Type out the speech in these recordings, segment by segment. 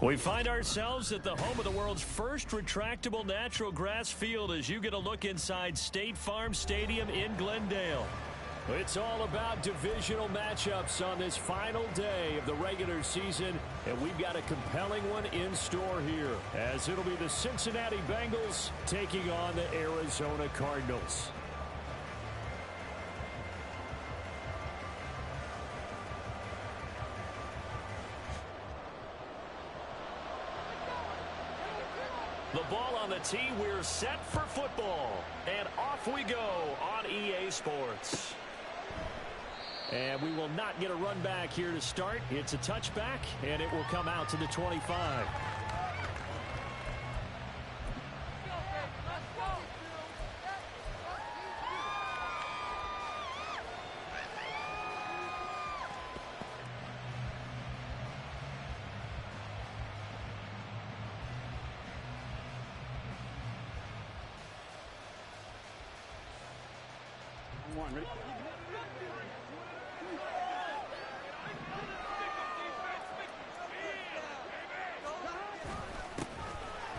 We find ourselves at the home of the world's first retractable natural grass field as you get a look inside State Farm Stadium in Glendale. It's all about divisional matchups on this final day of the regular season, and we've got a compelling one in store here, as it'll be the Cincinnati Bengals taking on the Arizona Cardinals. The ball on the tee, we're set for football. And off we go on EA Sports. And we will not get a run back here to start. It's a touchback, and it will come out to the 25. Ready?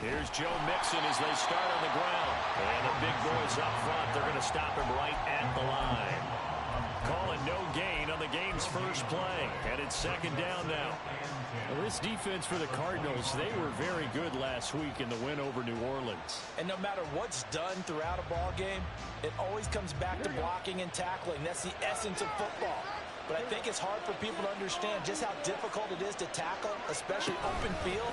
Here's Joe Mixon as they start on the ground. And the big boys up front, they're going to stop him right at the line. Calling no gain on the game's first play. And it's second down now. Well, this defense for the Cardinals, they were very good last week in the win over New Orleans. And no matter what's done throughout a ball game, it always comes back to blocking and tackling. That's the essence of football. But I think it's hard for people to understand just how difficult it is to tackle, especially open field.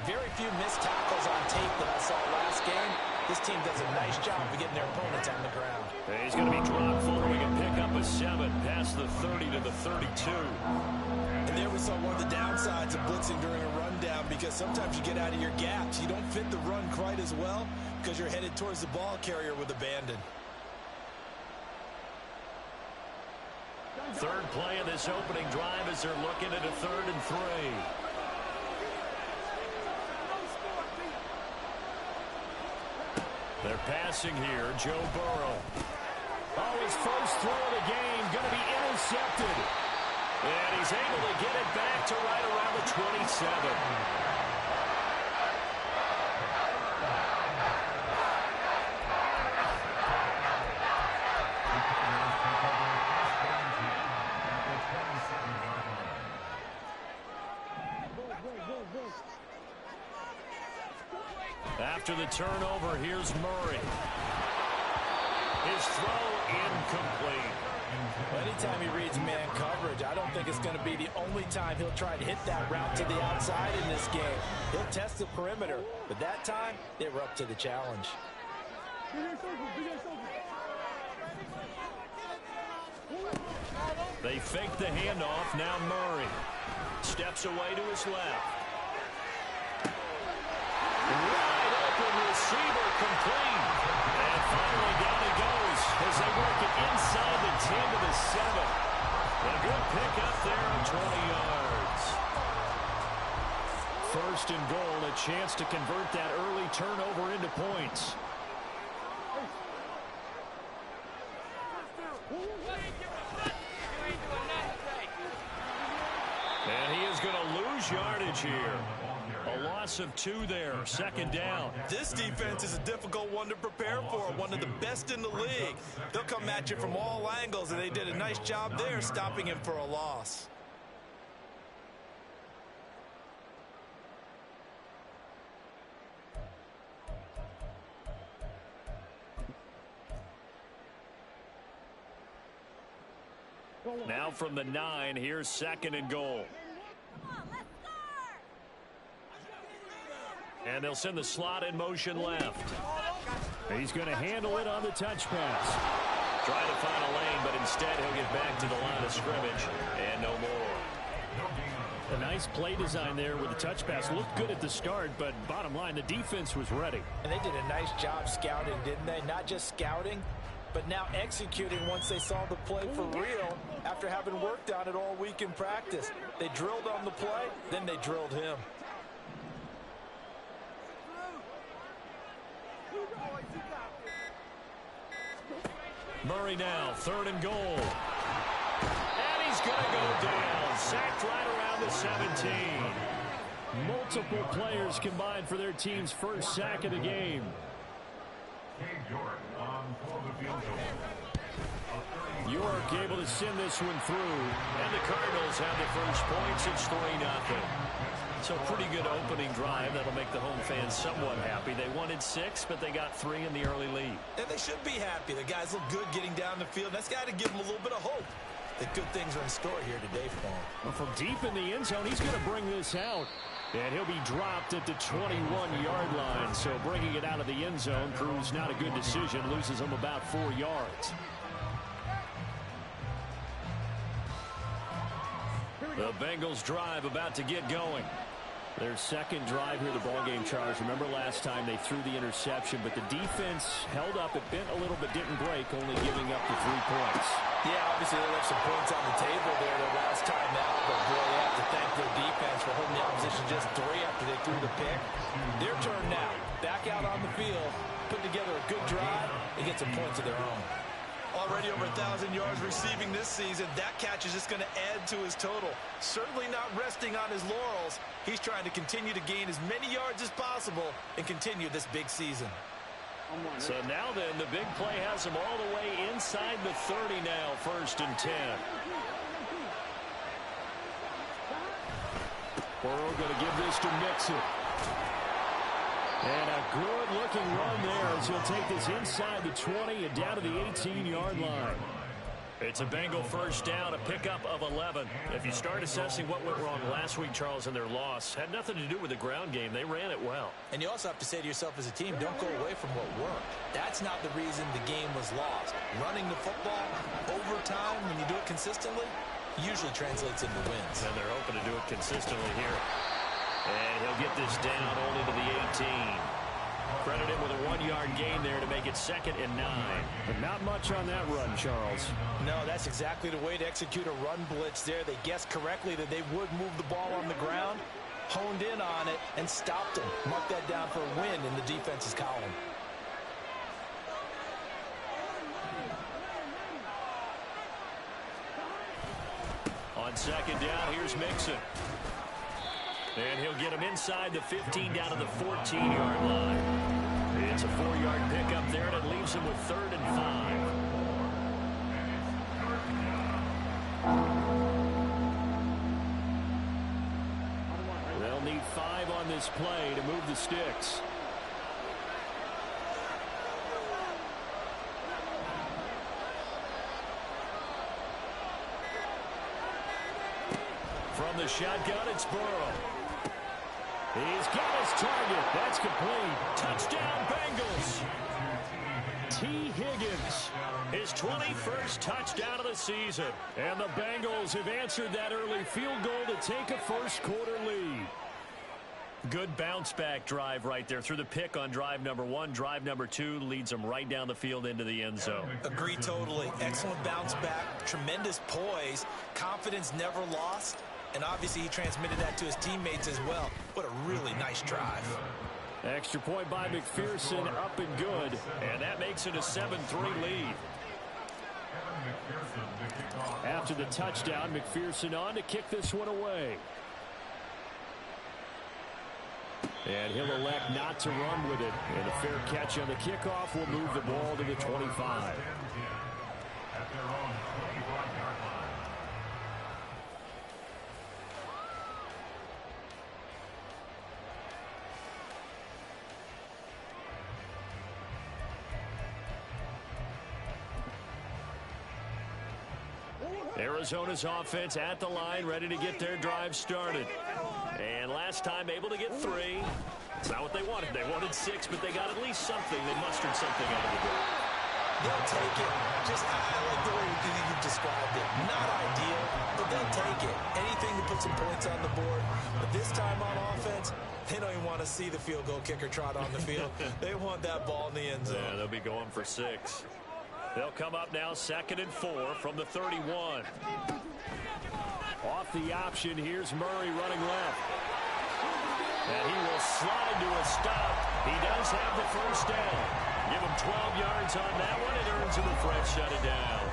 Very few missed tackles on tape that I saw last game. This team does a nice job of getting their opponents on the ground. He's going to be dropped following a pick up a 7 past the 30 to the 32. And there we saw one of the downsides of blitzing during a rundown, because sometimes you get out of your gaps. You don't fit the run quite as well because you're headed towards the ball carrier with abandon. Third play of this opening drive as they're looking at a 3rd and 3. They're passing here, Joe Burrow. Oh, his first throw of the game going to be intercepted. And he's able to get it back to right around the 27. After the turnover, here's Murray. His throw incomplete. Anytime he reads man coverage, I don't think it's going to be the only time he'll try to hit that route to the outside in this game. He'll test the perimeter, but that time, they were up to the challenge. They fake the handoff. Now Murray steps away to his left. Wide open receiver complete. And finally down he goes as they work it inside the 10 to the 7. A good pick up there of 20 yards. First and goal, a chance to convert that early turnover into points. And he is going to lose yardage here. A loss of 2 there, second down. This defense is a difficult one to prepare for, one of the best in the league. They'll come at you from all angles, and they did a nice job there stopping him for a loss. Now from the 9, here's second and goal. And they'll send the slot in motion left. He's going to handle it on the touch pass. Trying to find a lane, but instead he'll get back to the line of scrimmage and no more. A nice play design there with the touch pass. Looked good at the start, but bottom line, the defense was ready. And they did a nice job scouting, didn't they? Not just scouting, but now executing once they saw the play for real after having worked on it all week in practice. They drilled on the play, then they drilled him. Murray now, 3rd and goal. And he's going to go down. Sacked right around the 17. Multiple players combined for their team's first sack of the game. York able to send this one through. And the Cardinals have the first points. It's 3-0. So pretty good opening drive. That'll make the home fans somewhat happy. They wanted 6, but they got 3 in the early lead. And they should be happy. The guys look good getting down the field. That's got to give them a little bit of hope that good things are in store here today for him. Well, from deep in the end zone, he's going to bring this out. And he'll be dropped at the 21-yard line. So bringing it out of the end zone proves not a good decision. Loses him about 4 yards. The Bengals drive about to get going. Their second drive here, the ballgame, Charles. Remember last time they threw the interception, but the defense held up. It bent a little but didn't break, only giving up the 3 points. Yeah, obviously they left some points on the table there the last time out, but boy, they have to thank their defense for holding the opposition just 3 after they threw the pick. Their turn now. Back out on the field, put together a good drive, and get some points of their own. Already over 1,000 yards receiving this season. That catch is just going to add to his total. Certainly not resting on his laurels. He's trying to continue to gain as many yards as possible and continue this big season. So now then, the big play has him all the way inside the 30 now, 1st and 10. Burrow going to give this to Mixon. And a good-looking run there as he'll take this inside the 20 and down to the 18-yard line. It's a Bengal first down, a pickup of 11. If you start assessing what went wrong last week, Charles, in their loss, had nothing to do with the ground game. They ran it well. And you also have to say to yourself as a team, don't go away from what worked. That's not the reason the game was lost. Running the football over time, when you do it consistently, usually translates into wins. And they're hoping to do it consistently here. And he'll get this down only to the 18. Credit him with a 1-yard gain there to make it 2nd and 9. But not much on that run, Charles. No, that's exactly the way to execute a run blitz there. They guessed correctly that they would move the ball on the ground, honed in on it, and stopped him. Mark that down for a win in the defense's column. On 2nd down, here's Mixon. And he'll get him inside the 15 down to the 14-yard line. It's a 4-yard pickup there, and it leaves him with 3rd and 5. They'll need 5 on this play to move the sticks. From the shotgun, it's Burrow. He's got his target. That's complete. Touchdown, Bengals. T. Higgins, his 21st touchdown of the season. And the Bengals have answered that early field goal to take a first-quarter lead. Good bounce-back drive right there through the pick on drive number 1. Drive number 2 leads them right down the field into the end zone. Agree totally. Excellent bounce back. Tremendous poise. Confidence never lost. And obviously he transmitted that to his teammates as well. What a really nice drive. Extra point by McPherson, up and good. And that makes it a 7-3 lead. After the touchdown, McPherson on to kick this one away. And he'll elect not to run with it. And a fair catch on the kickoff will move the ball to the 25. Arizona's offense at the line, ready to get their drive started. And last time able to get 3. It's not what they wanted. They wanted 6, but they got at least something. They mustered something out of the game. They'll take it. Just, I like the way you described it. Not ideal, but they'll take it. Anything to put some points on the board. But this time on offense, they don't even want to see the field goal kicker trot on the field. They want that ball in the end zone. Yeah, they'll be going for 6. They'll come up now 2nd and 4 from the 31. Off the option, here's Murray running left. And he will slide to a stop. He does have the first down. Give him 12 yards on that one. It earns him a fresh set of downs.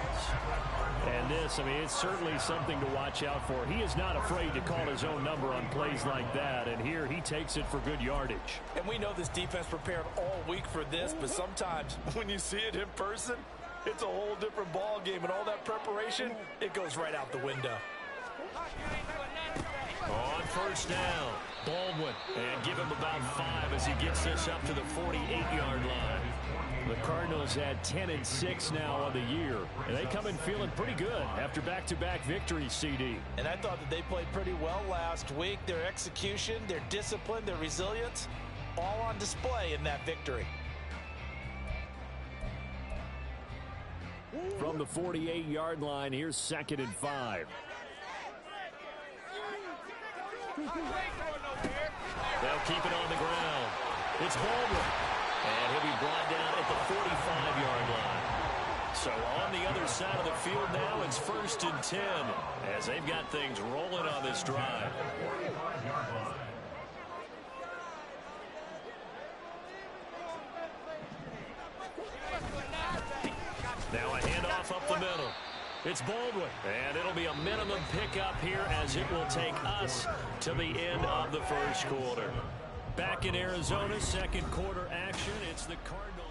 And this, I mean, it's certainly something to watch out for. He is not afraid to call his own number on plays like that. And here he takes it for good yardage. And we know this defense prepared all week for this, but sometimes when you see it in person, it's a whole different ball game. And all that preparation, it goes right out the window. On first down, Baldwin. And give him about 5 as he gets this up to the 48-yard line. The Cardinals had 10-6 now on the year. And they come in feeling pretty good after back-to-back victories, CD. And I thought that they played pretty well last week. Their execution, their discipline, their resilience, all on display in that victory. From the 48-yard line, here's 2nd and 5. They'll keep it on the ground. It's Baldwin. And he'll be brought down at the 45-yard line. So on the other side of the field now, it's 1st and 10 as they've got things rolling on this drive. Now a handoff up the middle. It's Baldwin, and it'll be a minimum pickup here as it will take us to the end of the first quarter. Back in Arizona, second quarter action. It's the Cardinals.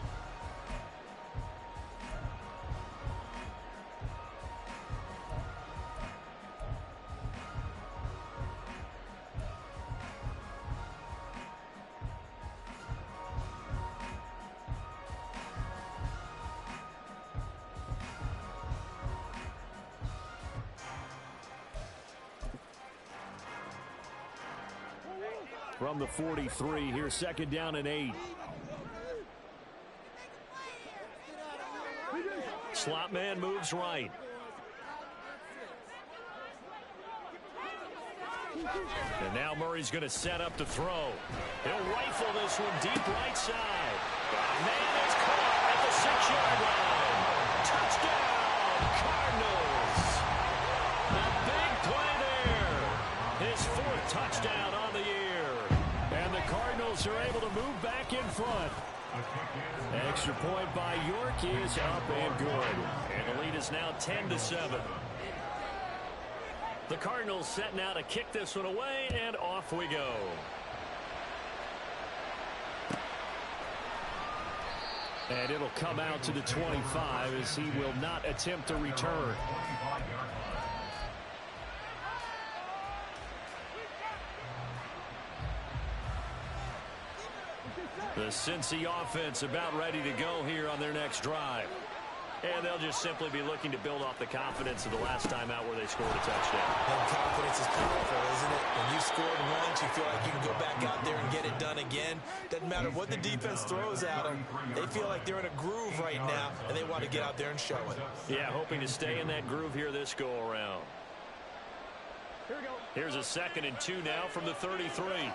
From the 43, here's 2nd down and 8. Slot man moves right. And now Murray's going to set up to throw. He'll rifle this one deep right side. Man is caught at the 6-yard line. Touchdown, Cardinals. A big play there. His 4th touchdown on the year. And the Cardinals are able to move back in front. Extra point by York is up and good. And the lead is now 10-7. The Cardinals set now to kick this one away, and off we go. And it'll come out to the 25 as he will not attempt a return. The Cincy offense about ready to go here on their next drive. And they'll just simply be looking to build off the confidence of the last time out where they scored a touchdown. And confidence is powerful, isn't it? When you scored once, you feel like you can go back out there and get it done again. Doesn't matter what the defense throws at them. They feel like they're in a groove right now, and they want to get out there and show it. Yeah, hoping to stay in that groove here this go-around. Here we go. Here's a 2nd and 2 now from the 33.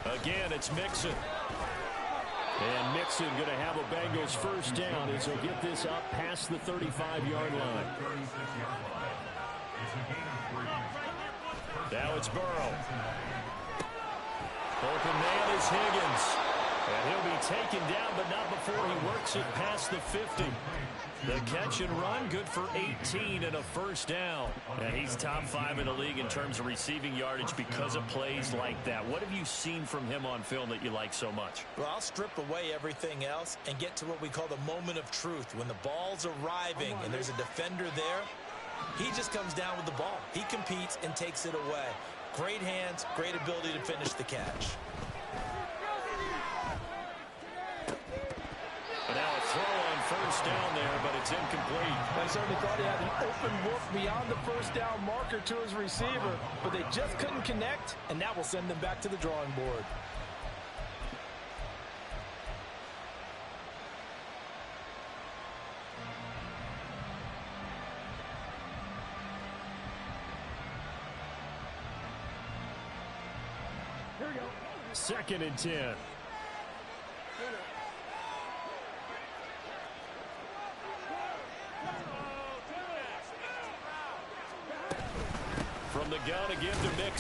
Again, it's Mixon. And Mixon going to have a Bengals first down as he'll get this up past the 35-yard line. Now it's Burrow. Open man is Higgins. And he'll be taken down, but not before he works it past the 50. The catch and run, good for 18 and a first down. And he's top 5 in the league in terms of receiving yardage because of plays like that. What have you seen from him on film that you like so much? Well, I'll strip away everything else and get to what we call the moment of truth. When the ball's arriving and there's a defender there, he just comes down with the ball. He competes and takes it away. Great hands, great ability to finish the catch. Now a throw on first down there, but it's incomplete. I certainly thought he had an open look beyond the first down marker to his receiver, but they just couldn't connect, and that will send them back to the drawing board. Here we go. 2nd and 10. From the gun,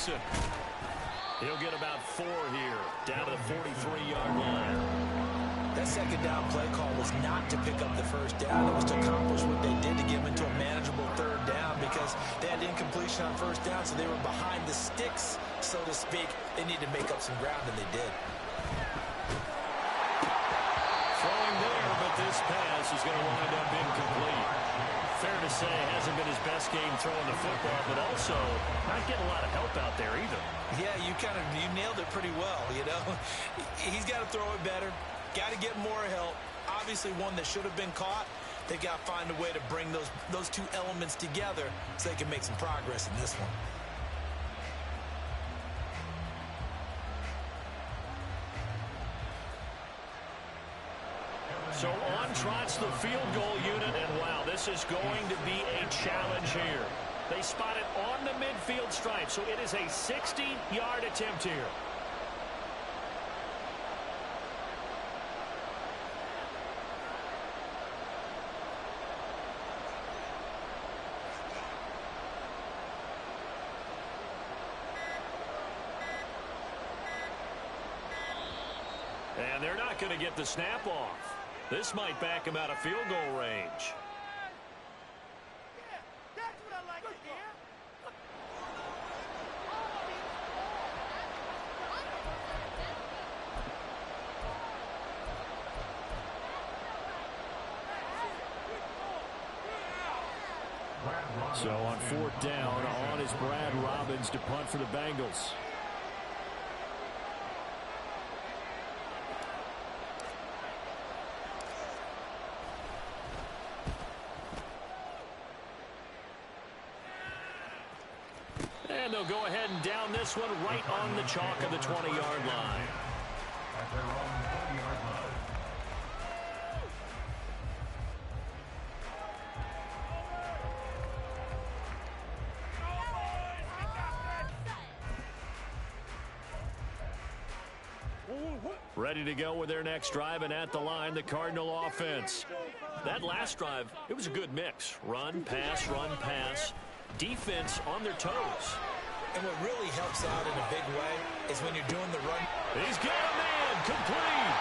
Mixon. He'll get about 4 here, down to the 43-yard line. That second down play call was not to pick up the first down. It was to accomplish what they did to get them into a manageable third down because they had incompletion on first down, so they were behind the sticks, so to speak. They needed to make up some ground, and they did. Throwing there, but this pass is going to wind up incomplete. Fair to say, hasn't been his best game throwing the football, but also not getting a lot of help out there either. Yeah, you nailed it pretty well, you know. He's got to throw it better. Got to get more help. Obviously one that should have been caught. They got to find a way to bring those two elements together so they can make some progress in this one. So on trots the field goal unit, and wow, this is going to be a challenge here. They spot it on the midfield stripe, so it is a 60-yard attempt here. And they're not going to get the snap off. This might back him out of field goal range. That's what I like to hear. So on 4th down, on is Brad Robbins to punt for the Bengals. And they'll go ahead and down this one right on the chalk of the 20-yard line. Ready to go with their next drive, and at the line, the Cardinal offense. That last drive, it was a good mix. Run, pass, defense on their toes. And what really helps out in a big way is when you're doing the run. He's got a man, complete.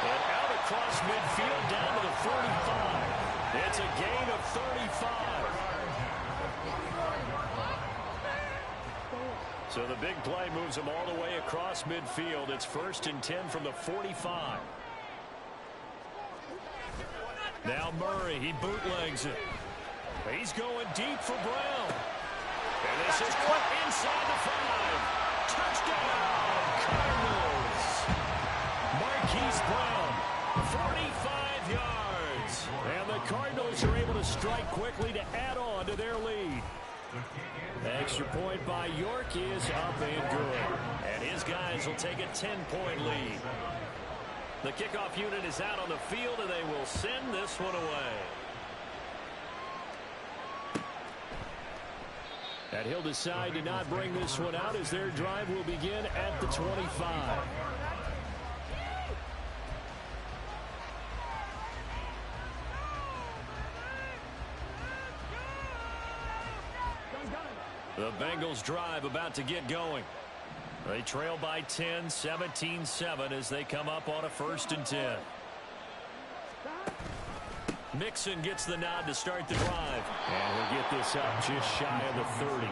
And out across midfield down to the 45. It's a gain of 35. So the big play moves him all the way across midfield. It's 1st and 10 from the 45. Now Murray, he bootlegs it. He's going deep for Brown. And this is cut inside the 5. Touchdown, Cardinals. Marquise Brown, 45 yards. And the Cardinals are able to strike quickly to add on to their lead. Extra point by York is up and good. And his guys will take a 10-point lead. The kickoff unit is out on the field, and they will send this one away. And he'll decide to not bring this one out as their drive will begin at the 25. The Bengals drive about to get going. They trail by 10, 17-7 as they come up on a 1st and 10. Mixon gets the nod to start the drive. And he'll get this up just shy of the 30.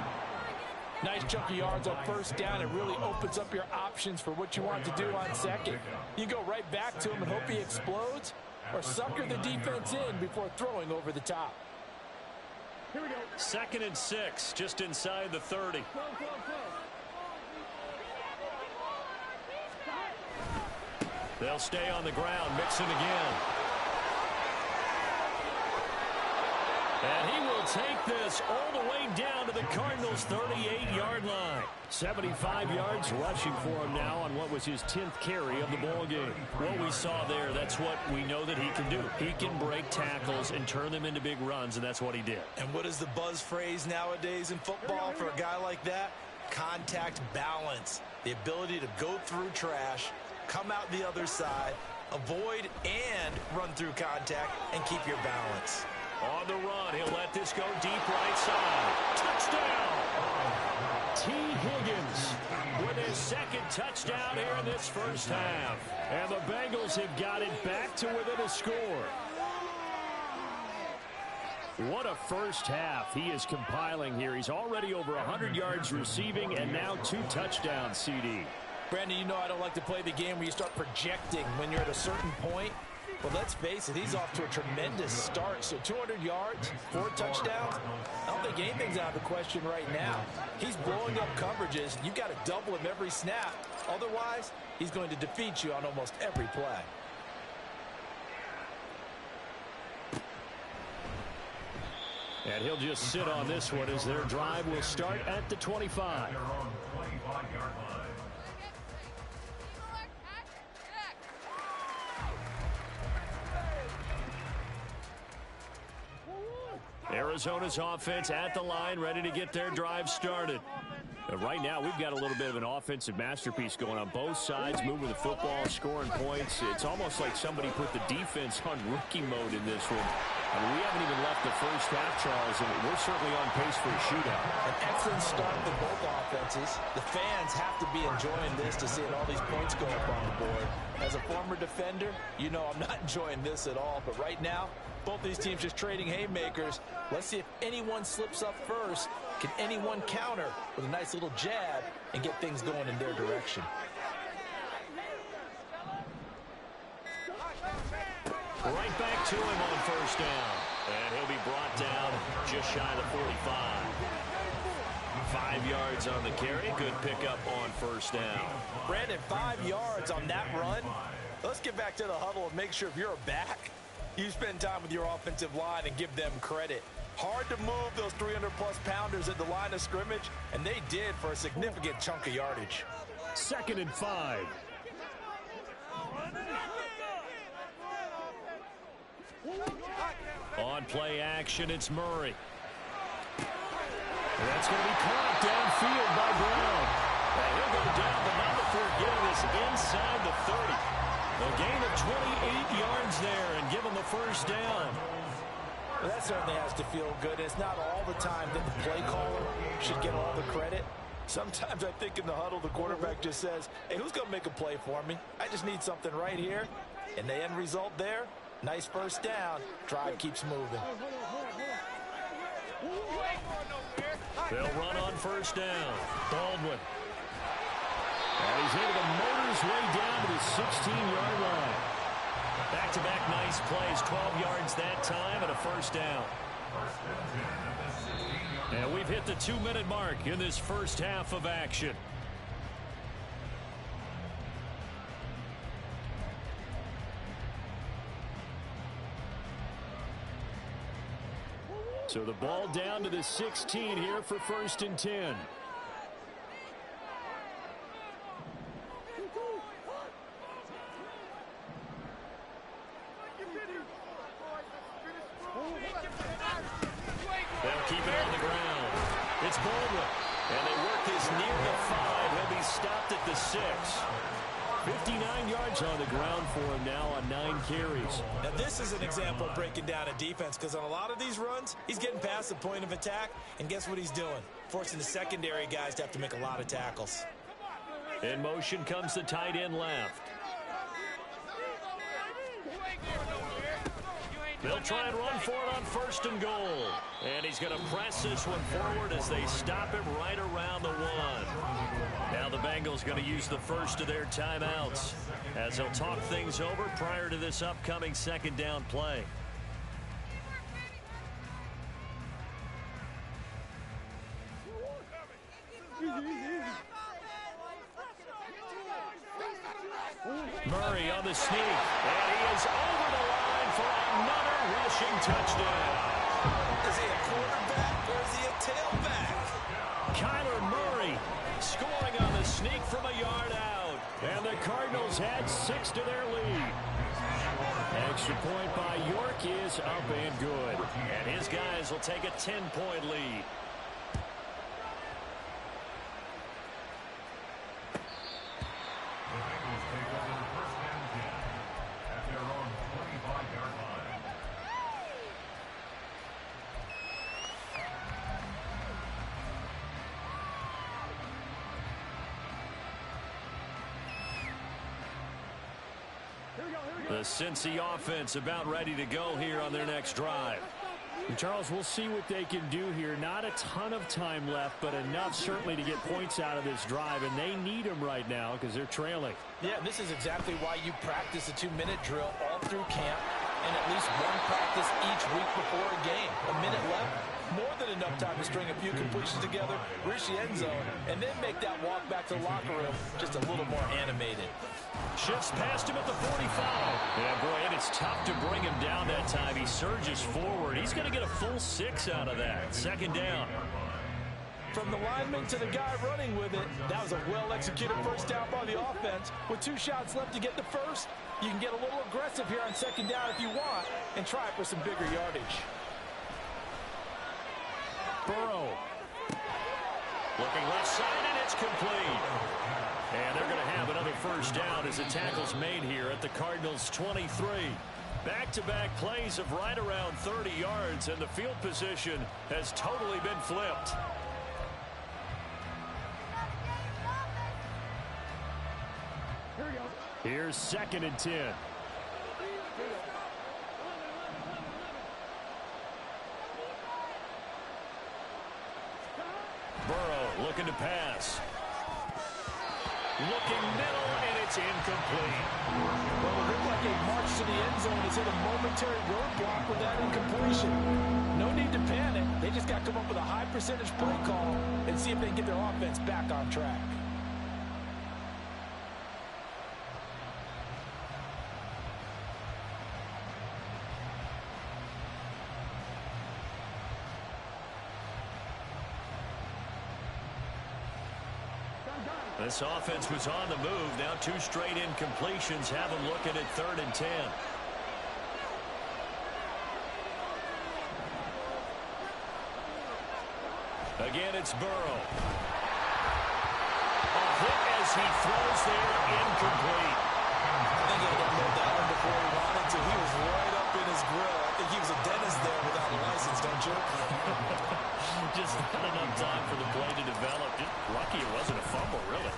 Nice chunk of yards on 1st down. It really opens up your options for what you want to do on 2nd. You go right back to him and hope he explodes, or sucker the defense in before throwing over the top. Here we go. 2nd and 6, just inside the 30. They'll stay on the ground. Mixon again. And he will take this all the way down to the Cardinals' 38-yard line. 75 yards rushing for him now on what was his 10th carry of the ball game. What we saw there, that's what we know that he can do. He can break tackles and turn them into big runs, and that's what he did. And what is the buzz phrase nowadays in football for a guy like that? Contact balance. The ability to go through trash, come out the other side, avoid and run through contact, and keep your balance. On the run, he'll let this go deep right side. Touchdown! T. Higgins. second touchdown here in this first half. And the Bengals have got it back to within a score. What a first half he is compiling here. He's already over 100 yards receiving and now 2 touchdowns, CD. Brandon, you know I don't like to play the game where you start projecting when you're at a certain point. But let's face it, he's off to a tremendous start. So 200 yards, 4 touchdowns. I don't think anything's out of the question right now. He's blowing up coverages. You've got to double him every snap. Otherwise, he's going to defeat you on almost every play. And he'll just sit on this one as their drive will start at the 25. Arizona's offense at the line, ready to get their drive started. Right now, we've got a little bit of an offensive masterpiece going on both sides, moving the football, scoring points. It's almost like somebody put the defense on rookie mode in this one. I mean, we haven't even left the first half, Charles, and we're certainly on pace for a shootout. An excellent start for both offenses. The fans have to be enjoying this to seeing all these points go up on the board. As a former defender, you know I'm not enjoying this at all. But right now, both these teams just trading haymakers. Let's see if anyone slips up first. Can anyone counter with a nice little jab and get things going in their direction? Right back to him on first down. And he'll be brought down just shy of the 45. 5 yards on the carry. Good pickup on first down. Brandon, 5 yards on that run. Let's get back to the huddle and make sure if you're a back, you spend time with your offensive line and give them credit. Hard to move those 300-plus pounders at the line of scrimmage, and they did for a significant chunk of yardage. 2nd and 5. On play action, it's Murray. That's going to be caught downfield by Brown. And he'll go down, but not before getting this inside the 30. A gain of 28 yards there and give him the first down. Well, that certainly has to feel good. It's not all the time that the play caller should get all the credit. Sometimes I think in the huddle, the quarterback just says, hey, who's going to make a play for me? I just need something right here. And the end result there, nice first down. Drive keeps moving. They'll run on first down. Baldwin. And he's able to motor his way down to the 16-yard line. Back-to-back nice plays. 12 yards that time and a first down. And we've hit the 2-minute mark in this first half of action. So the ball down to the 16 here for 1st and 10. They'll keep it on the ground. It's Baldwin. And they work this near the 5. He'll be stopped at the 6. 59 yards on the ground for him now on 9 carries. Now this is an example of breaking down a defense, because on a lot of these runs, he's getting past the point of attack, and guess what he's doing? Forcing the secondary guys to have to make a lot of tackles. In motion comes the tight end left. They'll try and run for it on 1st and goal. And he's going to press this one forward as they stop him right around the 1. Now the Bengals going to use the first of their timeouts as they'll talk things over prior to this upcoming 2nd down play. Murray on the sneak, and he is over the line for another rushing touchdown. Is he a quarterback or is he a tailback? Kyler Murray scoring on the sneak from a yard out. And the Cardinals add 6 to their lead. Extra point by York is up and good. And his guys will take a 10-point lead. The Cincy offense about ready to go here on their next drive. And Charles, we'll see what they can do here. Not a ton of time left, but enough certainly to get points out of this drive, and they need them right now because they're trailing. Yeah, this is exactly why you practice a 2-minute drill all through camp and at least one practice each week before a game. A minute left, more than enough time to string a few completions together, reach the end zone, and then make that walk back to the locker room just a little more animated. Shifts past him at the 45. Yeah, boy, and it's tough to bring him down that time. He surges forward. He's going to get a full 6 out of that. Second down. From the lineman to the guy running with it, that was a well-executed first down by the offense. With 2 shots left to get the first, you can get a little aggressive here on second down if you want and try for some bigger yardage. Burrow. Looking left side, and it's complete. And they're going to have another first down as the tackle's made here at the Cardinals' 23. Back-to-back plays of right around 30 yards, and the field position has totally been flipped. Here's 2nd and 10. Burrow looking to pass. Looking middle, and it's incomplete. Well, it looked like a march to the end zone has hit a momentary roadblock with that incompletion. No need to panic. They just got to come up with a high percentage play call and see if they can get their offense back on track. This offense was on the move. Now 2 straight incompletions have them looking at 3rd and 10. Again, it's Burrow. A hit as he throws there, incomplete. I think he had that one before he wanted to. He was right up in his grill. I think he was a dentist there without a license, don't you? Just not enough time for the play to develop. Just lucky it wasn't a fumble, really.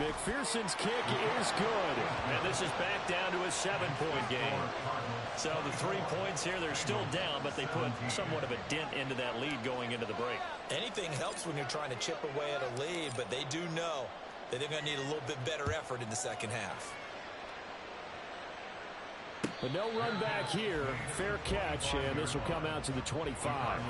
McPherson's kick is good. And this is back down to a 7-point game. So the 3 points here, they're still down, but they put somewhat of a dent into that lead going into the break. Anything helps when you're trying to chip away at a lead, but they do know that they're going to need a little bit better effort in the second half. But no run back here. Fair catch, and this will come out to the 25.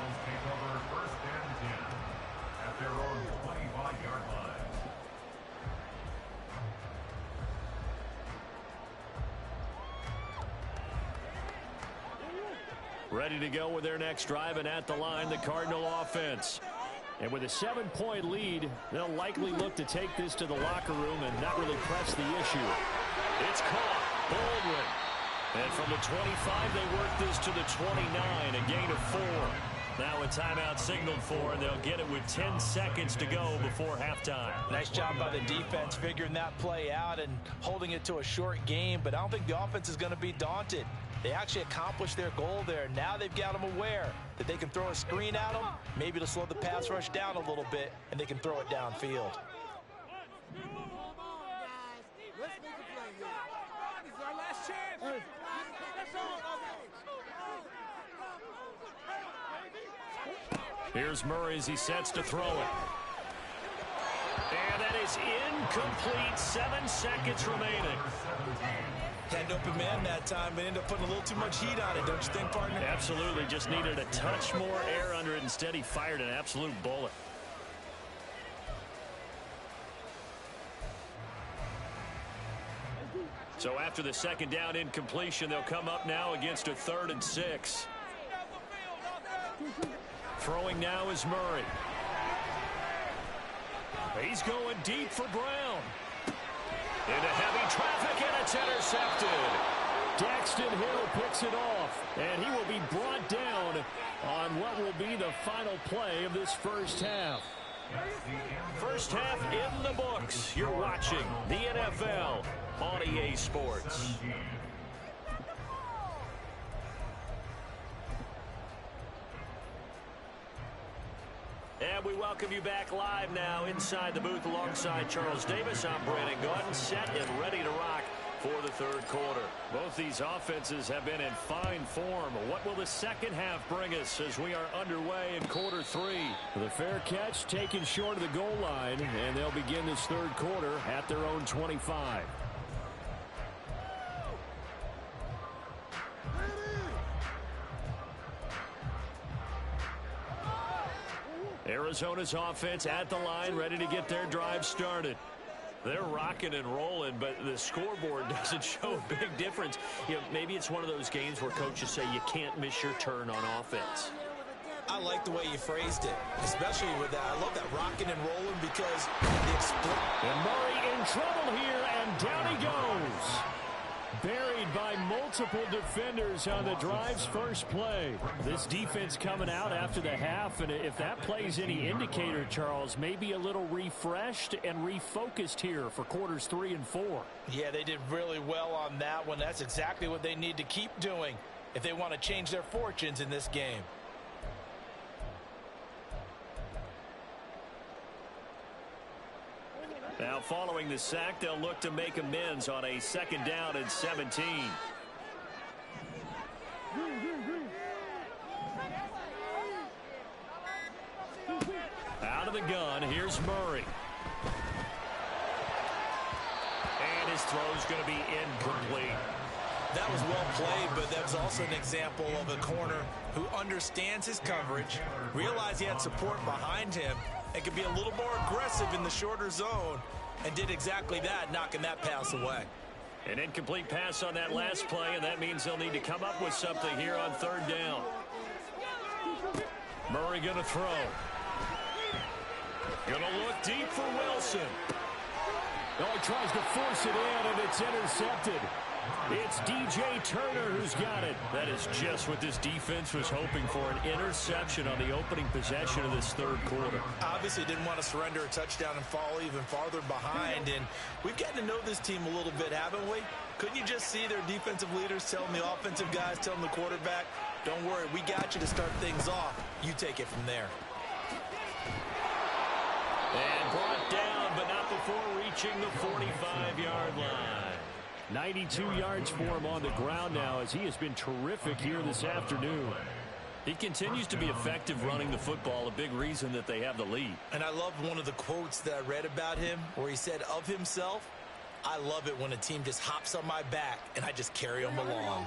Ready to go with their next drive, and at the line, the Cardinal offense. And with a 7-point lead, they'll likely look to take this to the locker room and not really press the issue. It's caught. Baldwin. And from the 25, they work this to the 29, a gain of 4. Now a timeout signaled for, and they'll get it with 10 seconds to go before halftime. Nice job by the defense figuring that play out and holding it to a short game, but I don't think the offense is going to be daunted. They actually accomplished their goal there. Now they've got them aware that they can throw a screen at them, maybe to slow the pass rush down a little bit, and they can throw it downfield. Here's Murray as he sets to throw it. And that is incomplete. 7 seconds remaining. Had an open man that time, but ended up putting a little too much heat on it, don't you think, partner? Absolutely. Just needed a touch more air under it. Instead, he fired an absolute bullet. So after the second down incompletion, they'll come up now against a 3rd and 6. Throwing now is Murray. He's going deep for Brown. Into heavy traffic, and it's intercepted. Daxton Hill picks it off, and he will be brought down on what will be the final play of this first half. First half in the books. You're watching the NFL on EA Sports. And we welcome you back live now inside the booth alongside Charles Davis. I'm Brandon Gordon, set and ready to rock for the third quarter. Both these offenses have been in fine form. What will the second half bring us as we are underway in quarter three? The fair catch taken short of the goal line, and they'll begin this third quarter at their own 25. Arizona's offense at the line, ready to get their drive started. They're rocking and rolling, but the scoreboard doesn't show a big difference. You know, maybe it's one of those games where coaches say you can't miss your turn on offense. I like the way you phrased it, especially with that. I love that rocking and rolling because the explosion. And Murray in trouble here, and down he goes. Buried by multiple defenders on the drive's first play. This defense coming out after the half, and if that play's any indicator, Charles, maybe a little refreshed and refocused here for quarters 3 and 4. Yeah, they did really well on that one. That's exactly what they need to keep doing if they want to change their fortunes in this game. Now, following the sack, they'll look to make amends on a second down and 17. Out of the gun, here's Murray. And his throw's going to be incomplete. That was well played, but that was also an example of a corner who understands his coverage, realized he had support behind him, and could be a little more aggressive in the shorter zone, and did exactly that, knocking that pass away. An incomplete pass on that last play, and that means they'll need to come up with something here on third down. Murray going to throw. Going to look deep for Wilson. Oh, he tries to force it in, and it's intercepted. It's DJ Turner who's got it. That is just what this defense was hoping for, an interception on the opening possession of this third quarter. Obviously didn't want to surrender a touchdown and fall even farther behind, and we've gotten to know this team a little bit, haven't we? Couldn't you just see their defensive leaders telling the offensive guys, telling the quarterback, don't worry, we got you to start things off. You take it from there. And brought down, but not before reaching the 45-yard line. 92 yards for him on the ground now, as he has been terrific here this afternoon. He continues to be effective running the football, a big reason that they have the lead. And I love one of the quotes that I read about him where he said of himself, I love it when a team just hops on my back and I just carry them along.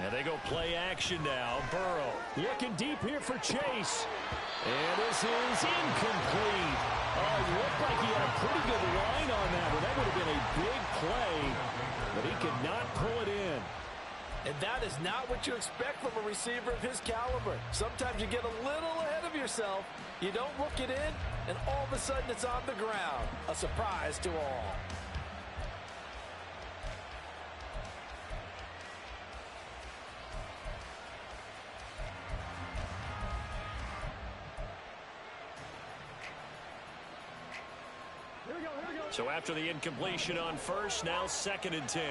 And they go play action now. Burrow looking deep here for Chase. And this is incomplete. Oh, it looked like he had a pretty good line on that, but that would have been a big play. But he could not pull it in. And that is not what you expect from a receiver of his caliber. Sometimes you get a little ahead of yourself. You don't look it in, and all of a sudden it's on the ground. A surprise to all. So after the incompletion on first, now 2nd and 10.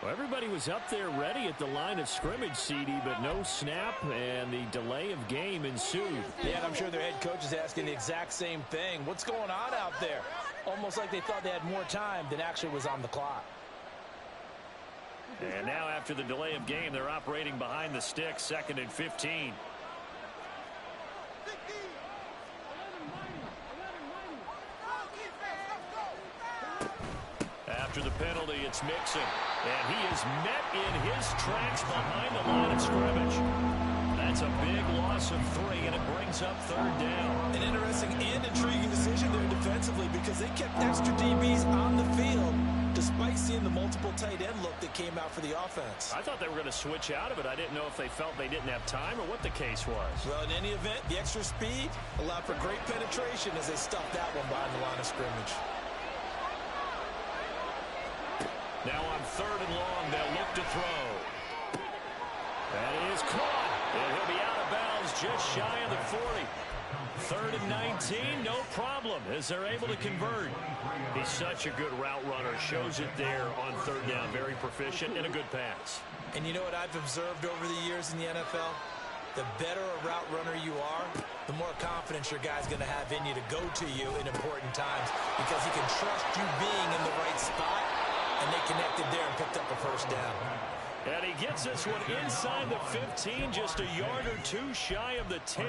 Well, everybody was up there ready at the line of scrimmage, CD, but no snap, and the delay of game ensued. Yeah, and I'm sure their head coach is asking the exact same thing. What's going on out there? Almost like they thought they had more time than actually was on the clock. And now after the delay of game, they're operating behind the stick, 2nd and 15. After the penalty, it's Mixon. And he is met in his tracks behind the line of scrimmage. That's a big loss of 3, and it brings up 3rd down. An interesting and intriguing decision there defensively because they kept extra DBs on the field despite seeing the multiple tight end look that came out for the offense. I thought they were going to switch out of it. I didn't know if they felt they didn't have time or what the case was. Well, in any event, the extra speed allowed for great penetration as they stuffed that one behind the line of scrimmage. Now on 3rd and long, they'll look to throw. That is caught. And he'll be out of bounds just shy of the 40. 3rd and 19, no problem, as they're able to convert. He's such a good route runner. Shows it there on 3rd down. Very proficient and a good pass. And you know what I've observed over the years in the NFL? The better a route runner you are, the more confidence your guy's going to have in you to go to you in important times because he can trust you being in the right spot, and they connected there and picked up a 1st down. And he gets this one inside the 15, just a yard or two shy of the 10.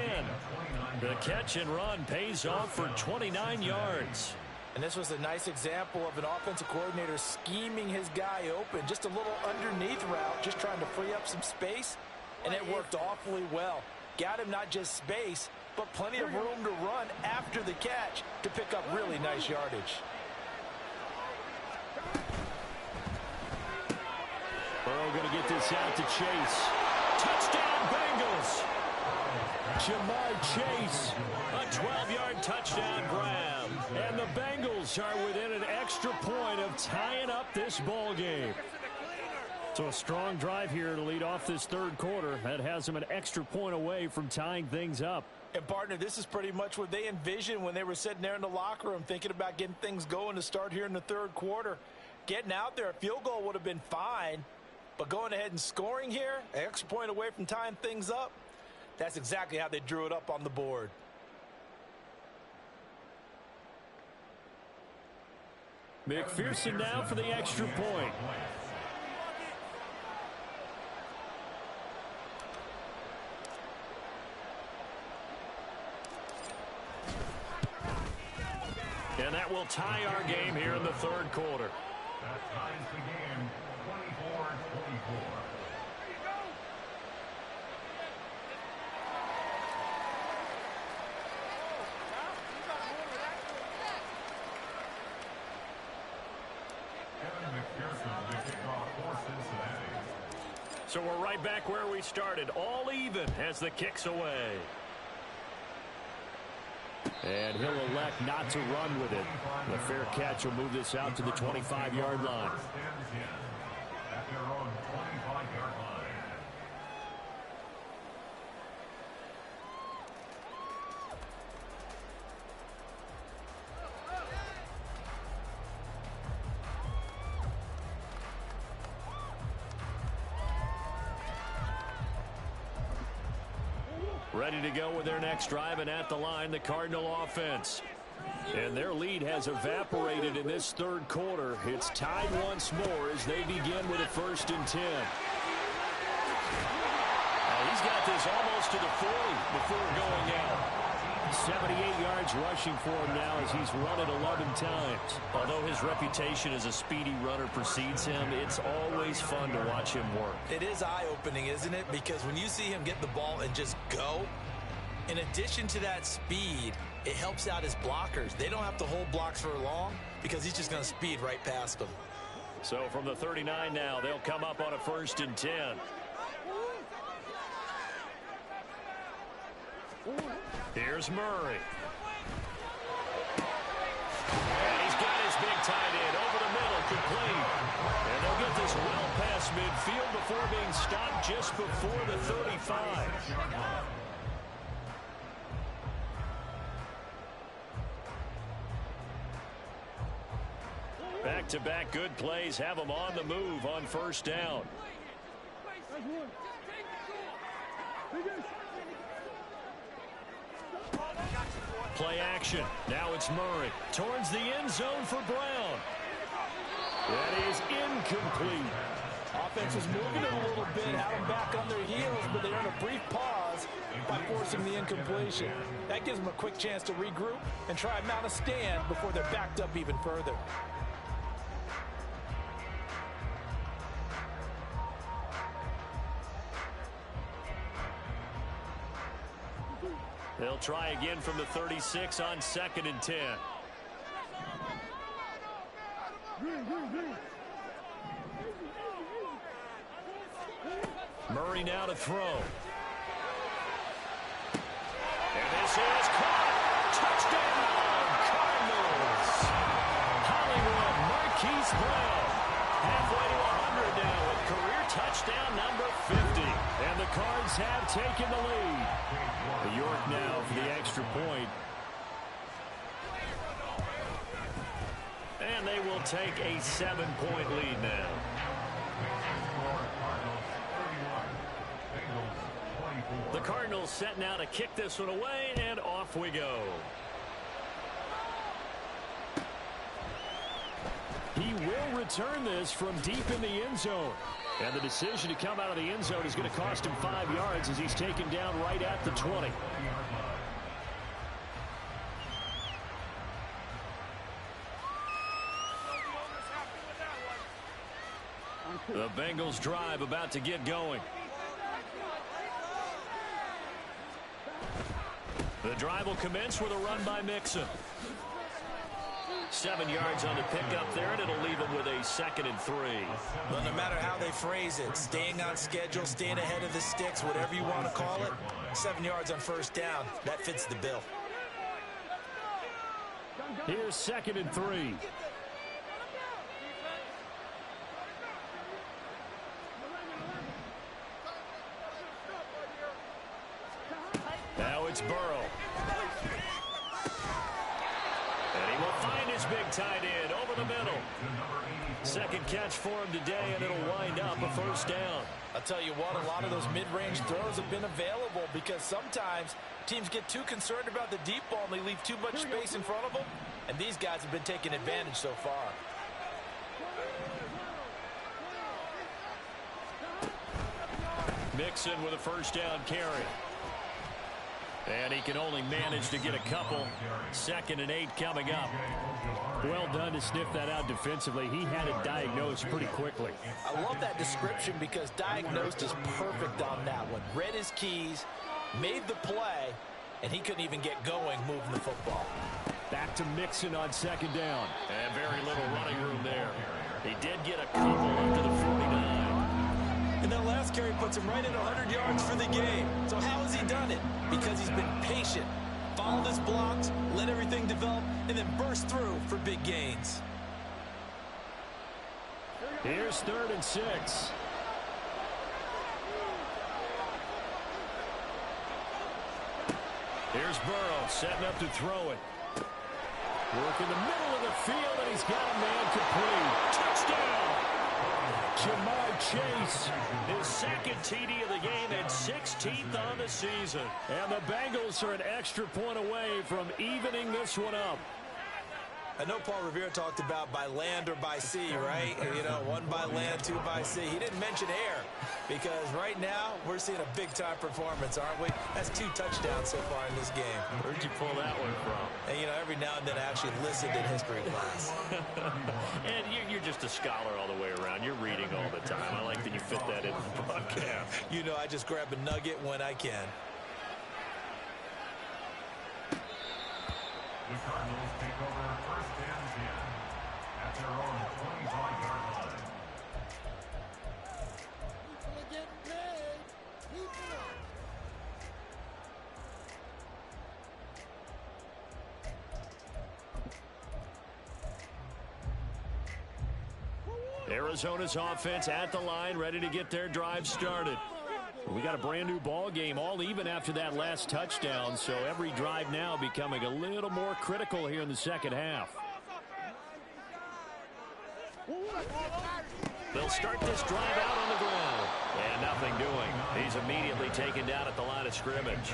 The catch and run pays off for 29 yards. And this was a nice example of an offensive coordinator scheming his guy open. Just a little underneath route, just trying to free up some space, and it worked awfully well. Got him not just space, but plenty of room to run after the catch to pick up really nice yardage. Burrow going to get this out to Chase. Touchdown, Bengals. Jamar Chase, a 12-yard touchdown grab. And the Bengals are within an extra point of tying up this ball game. So a strong drive here to lead off this 3rd quarter. That has them an extra point away from tying things up. And, partner, this is pretty much what they envisioned when they were sitting there in the locker room thinking about getting things going to start here in the 3rd quarter. Getting out there, a field goal would have been fine. But going ahead and scoring here, an extra point away from tying things up, that's exactly how they drew it up on the board. McPherson now for the extra point. And that will tie our game here in the 3rd quarter. That ties the game 24-24. So we're right back where we started, all even as the kick's away. And he'll elect not to run with it. The fair catch will move this out to the 25-yard line. At their own 25-yard line. Ready to go with their next drive, and at the line, the Cardinal offense. And their lead has evaporated in this 3rd quarter. It's tied once more as they begin with a 1st and 10. He's got this almost to the 40 before going out. 78 yards rushing for him now as he's run it 11 times. Although his reputation as a speedy runner precedes him, it's always fun to watch him work. It is eye-opening, isn't it? Because when you see him get the ball and just go, in addition to that speed, it helps out his blockers. They don't have to hold blocks for long because he's just going to speed right past them. So from the 39 now, they'll come up on a 1st and 10. Here's Murray. And he's got his big tight end over the middle, complete. And they'll get this well past midfield before being stopped just before the 35. Back-to-back good plays have them on the move on 1st down. Play action. Now it's Murray. Towards the end zone for Brown. That is incomplete. Offense is moving it a little bit, had them back on their heels, but they earn a brief pause by forcing the incompletion. That gives them a quick chance to regroup and try and mount a stand before they're backed up even further. They'll try again from the 36 on 2nd and 10. Murray now to throw. And this is caught. Touchdown, Cardinals. Hollywood Marquise Brown. Halfway to 100 now with career touchdown number 50. And the Cards Bengals have taken the lead. York now for the extra point. And they will take a 7-point lead now. The Cardinals set now to kick this one away, and off we go. He will return this from deep in the end zone. And the decision to come out of the end zone is going to cost him 5 yards as he's taken down right at the 20. The Bengals drive about to get going. The drive will commence with a run by Mixon. 7 yards on the pickup there, and it'll leave him with a 2nd and 3. Well, no matter how they phrase it, staying on schedule, staying ahead of the sticks, whatever you want to call it, 7 yards on first down, that fits the bill. Here's 2nd and 3. Now it's Burrow. And he will find his big tight end over the middle. 2nd catch for him today, and it'll wind up a first down. I'll tell you what, a lot of those mid-range throws have been available because sometimes teams get too concerned about the deep ball and they leave too much space in front of them, and these guys have been taking advantage so far. Mixon with a first down carry. And he can only manage to get a couple. 2nd and 8 coming up. Well done to sniff that out defensively. He had it diagnosed pretty quickly. I love that description because diagnosed is perfect on that one. Read his keys, made the play, and he couldn't even get going moving the football. Back to Mixon on 2nd down. And very little running room there. He did get a couple up to the 49. And that last carry puts him right at 100 yards for the game. So how has he done it? Because he's been patient, followed his blocks, let everything develop, and then burst through for big gains. Here's 3rd and 6. Here's Burrow setting up to throw it. Work in the middle of the field, and he's got a man complete. Touchdown! Jamar Chase, his 2nd TD of the game and 16th on the season. And the Bengals are an extra point away from evening this one up. I know Paul Revere talked about by land or by sea, right? You know, 1 by land, 2 by sea. He didn't mention air because right now we're seeing a big-time performance, aren't we? That's 2 touchdowns so far in this game. Where'd you pull that one from? And, you know, every now and then I actually listened in history class. And you're just a scholar all the way around. You're reading all the time. I like that you fit that in the broadcast. You know, I just grab a nugget when I can. The Cardinals take over 1st and 10 at their own 25-yard line. People are getting paid. Arizona's offense at the line, ready to get their drive started. We got a brand new ball game, all even after that last touchdown, so every drive now becoming a little more critical here in the 2nd half. They'll start this drive out on the ground. And nothing doing. He's immediately taken down at the line of scrimmage.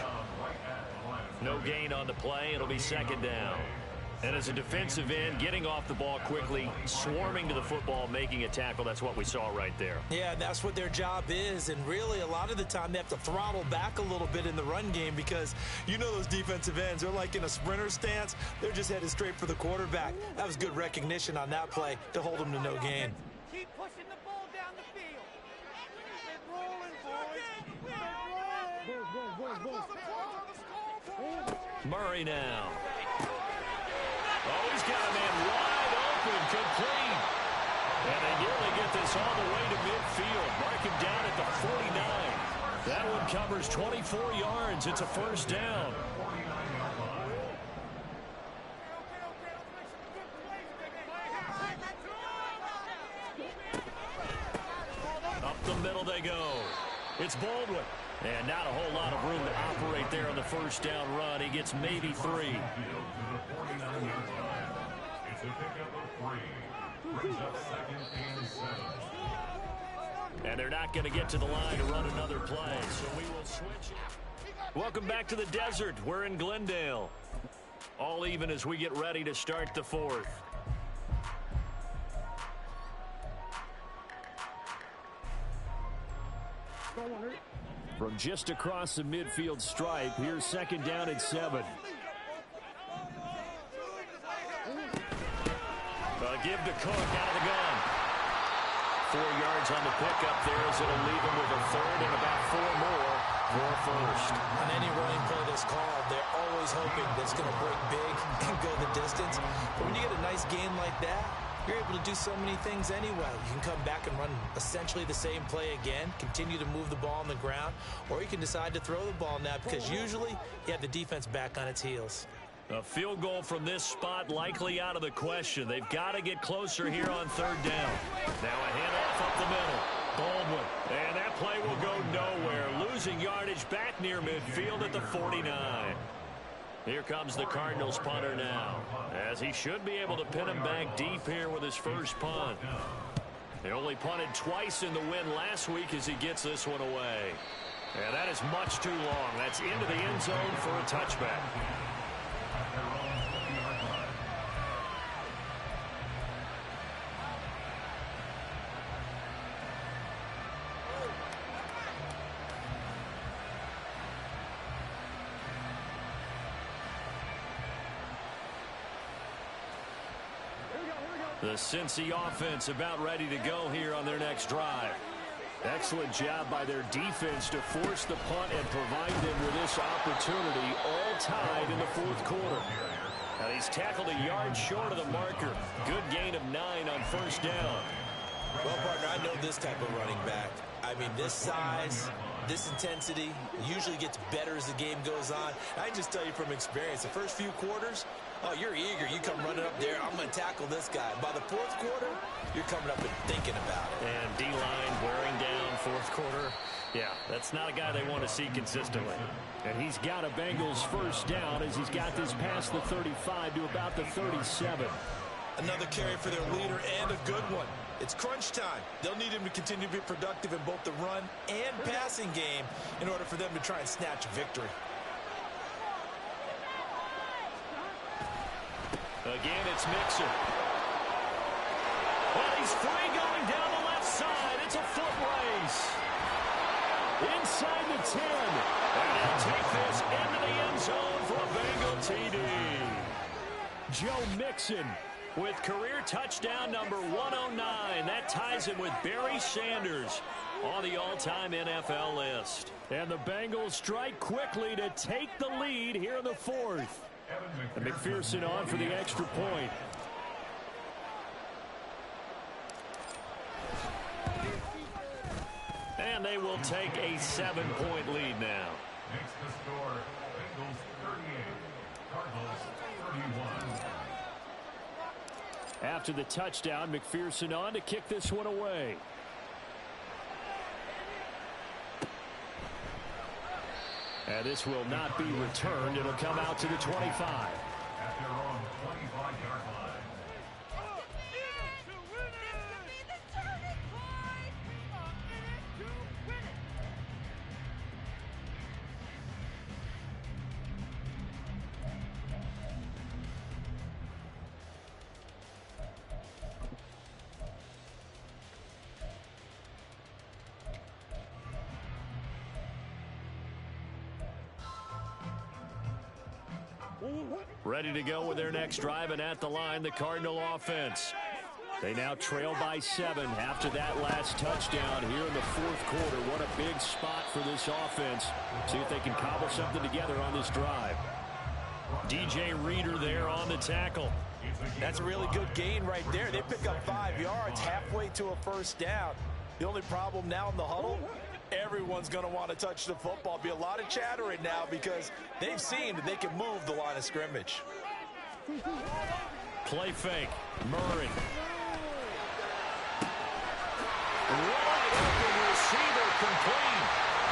No gain on the play. It'll be 2nd down. And as a defensive end, getting off the ball quickly, swarming to the football, making a tackle, that's what we saw right there. Yeah, that's what their job is, and really a lot of the time they have to throttle back a little bit in the run game because you know those defensive ends, they're like in a sprinter stance. They're just headed straight for the quarterback. That was good recognition on that play to hold them to no gain. Keep pushing the ball down the field. Keep rolling, boys. Murray now. Oh, he's got a man wide open, complete. And they nearly get this all the way to midfield. Mark him down at the 49. That one covers 24 yards. It's a first down. Up the middle they go. It's Baldwin. And not a whole lot of room to operate there on the first down run. He gets maybe 3. It's a pickup of 3. Brings up 2nd and 7. And they're not going to get to the line to run another play, so we will switch. Welcome back to the desert. We're in Glendale. All even as we get ready to start the 4th. From just across the midfield stripe, here's 2nd down and 7. Give to Cook out of the gun. 4 yards on the pickup there as it'll leave him with a 3rd and about 4 more for a 1st. On any running play that's called, they're always hoping that it's going to break big and go the distance. But when you get a nice gain like that, you're able to do so many things anyway. You can come back and run essentially the same play again, continue to move the ball on the ground, or you can decide to throw the ball now because usually you have the defense back on its heels. A field goal from this spot likely out of the question. They've got to get closer here on 3rd down. Now a handoff up the middle. Baldwin. And that play will go nowhere. Losing yardage back near midfield at the 49. Here comes the Cardinals punter now, as he should be able to pin him back deep here with his first punt. They only punted twice in the win last week as he gets this one away. And that is much too long. That's into the end zone for a touchback. The Cincy offense about ready to go here on their next drive. Excellent job by their defense to force the punt and provide them with this opportunity, all tied in the 4th quarter. Now he's tackled a yard short of the marker. Good gain of 9 on 1st down. Well, partner, I know this type of running back. I mean, this size, this intensity usually gets better as the game goes on. I can just tell you from experience, the first few quarters, oh, you're eager. You come running up there. I'm going to tackle this guy. By the 4th quarter, you're coming up and thinking about it. And D-line wearing down 4th quarter. Yeah, that's not a guy they want to see consistently. And he's got a Bengals first down as he's got this past the 35 to about the 37. Another carry for their leader and a good one. It's crunch time. They'll need him to continue to be productive in both the run and passing game in order for them to try and snatch a victory. Again, it's Mixon. Well, he's free going down the left side. It's a foot race. Inside the 10. And he'll take this into the end zone for a Bengal TD. Joe Mixon with career touchdown number 109. That ties him with Barry Sanders on the all-time NFL list. And the Bengals strike quickly to take the lead here in the 4th. And McPherson on for the extra point. And they will take a 7-point lead now. Makes the score Bengals 38, Cardinals 31. After the touchdown, McPherson on to kick this one away. And this will not be returned. It'll come out to the 25. At their own 25-yard line. Ready to go with their next drive, and at the line, the Cardinal offense. They now trail by 7 after that last touchdown here in the 4th quarter. What a big spot for this offense. See if they can cobble something together on this drive. DJ Reader there on the tackle. That's a really good gain right there. They pick up 5 yards halfway to a first down. The only problem now in the huddle, everyone's going to want to touch the football. Be a lot of chattering now because they've seen that they can move the line of scrimmage. Play fake. Murray. Wide open receiver complete.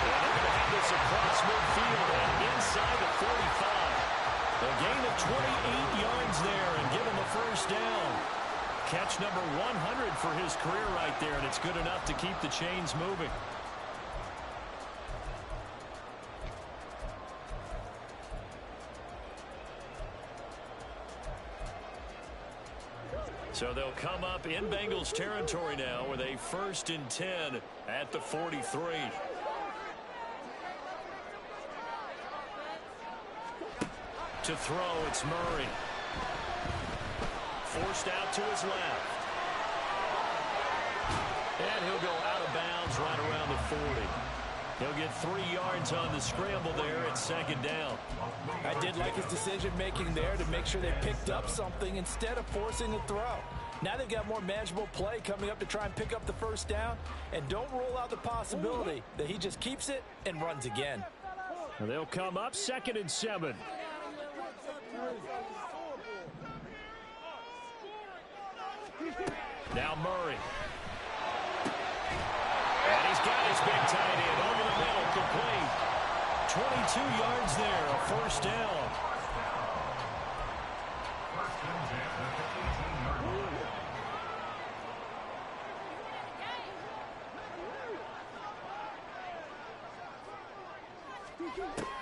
And they're going to have this across midfield and inside the 45. A gain of 28 yards there and give him a first down. Catch number 100 for his career right there, and it's good enough to keep the chains moving. So they'll come up in Bengals territory now with a 1st and 10 at the 43. To throw, it's Murray. Forced out to his left. And he'll go out of bounds right around the 40. He'll get 3 yards on the scramble there at 2nd down. I did like his decision-making there to make sure they picked up something instead of forcing a throw. Now they've got more manageable play coming up to try and pick up the first down. And don't rule out the possibility that he just keeps it and runs again. And they'll come up 2nd and 7. Now Murray. And he's got his big tight end over the middle, complete. 22 yards there, a first down.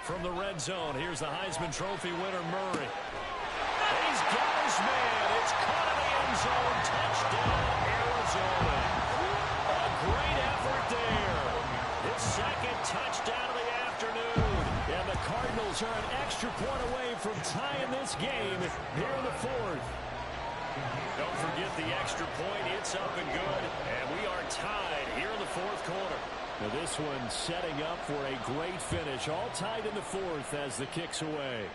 From the red zone, here's the Heisman Trophy winner, Murray. He's got his man. It's caught in the end zone. Touchdown, Arizona. A great effort there. His 2nd touchdown of the afternoon. And the Cardinals are an extra point away from tying this game here in the 4th. Don't forget the extra point. It's up and good. And we are tied here in the 4th quarter. Now this one setting up for a great finish. All tied in the 4th as the kick's away.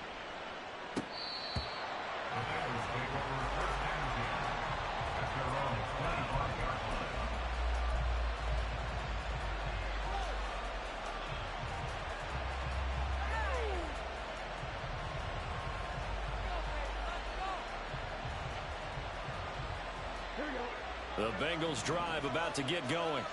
The Bengals drive about to get going.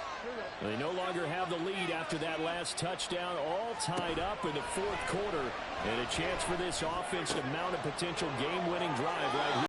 They no longer have the lead after that last touchdown, all tied up in the 4th quarter. And a chance for this offense to mount a potential game-winning drive right here.